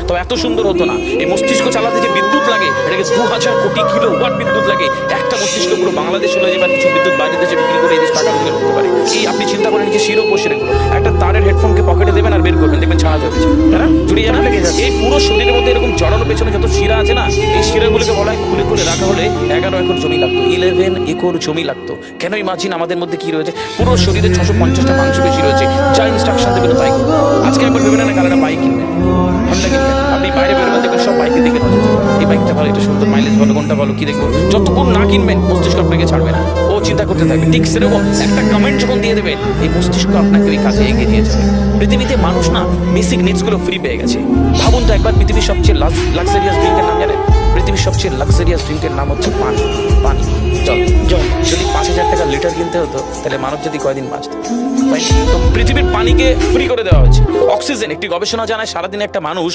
তবে এত সুন্দর হতো না। এই মস্তিষ্ক চালাতে যে বিদ্যুৎ লাগে, এটাকে 2000 কোটি কিলোওয়াট বিদ্যুৎ লাগে। একটা মস্তিষ্ক পুরো বাংলাদেশ হলে এবার কিছু বিদ্যুৎ বাইরে দেশে বিক্রি করে এই দেশ টাকা রোজগার করতে পারে। এই আপনি চিন্তা করেন যে শিরো শিরেগুলো একটা তারের হেডফোনকে পকেটে দেবেন আর বের করবেন, দেখবেন ছাড়া যাচ্ছে, তাই না? জুড়িয়ে জানা লেগে যাচ্ছে। এই পুরো শরীরের মধ্যে এরকম জড়ানো পেছনে যত শিরা আছে না, এই শিরাগুলোকে বলা হয় খুলে খুলে রাখা হলে 11 একর জমি লাগতো, 11 একর জমি লাগতো। কেন ইমাজিন আমাদের মধ্যে কি রয়েছে? পুরো শরীরে 650টা মাংসপেশি রয়েছে, যা ইনস্ট্রাকশন দেবেন তাই করবে। আজকে একবার ভেবে নেন কারণ বাইক কিনবেন, হন্ডা কিনবেন, আপনি বাইরে বেরোবেন দেখবেন সব বাইকের দিকে নজর দেবে। এই বাইকটা ভালো, এটা সুন্দর, মাইলেজ ভালো, কোনটা ভালো, কি দেখবো? যতক্ষণ না কিনবেন মস্তিষ্ক আপনাকে ছাড়বে না, ও চিন্তা করতে থাকবে। ঠিক সেরকম একটা কমেন্ট যখন দিয়ে দেবেন, এই মস্তিষ্ক আপনাকে ওই কাজে এগিয়ে দিয়ে যাবে। পৃথিবীতে মানুষ না বেসিক নিডসগুলো ফ্রি পেয়ে গেছে। ভাবুন তো একবার, পৃথিবীর সবচেয়ে লাক্সারিয়াস ড্রিঙ্কের নাম জানেন? পৃথিবীর সবচেয়ে লাক্সারিয়াস ড্রিঙ্কের নাম হচ্ছে পানি। পানি, জল। জল যদি 5000 টাকা লিটার কিনতে হতো, তাহলে মানব জাতি কয়দিন বাঁচত? তো পৃথিবীর পানিকে ফ্রি করে দেওয়া হয়েছে। অক্সিজেন, একটি গবেষণা জানায় সারাদিনে একটা মানুষ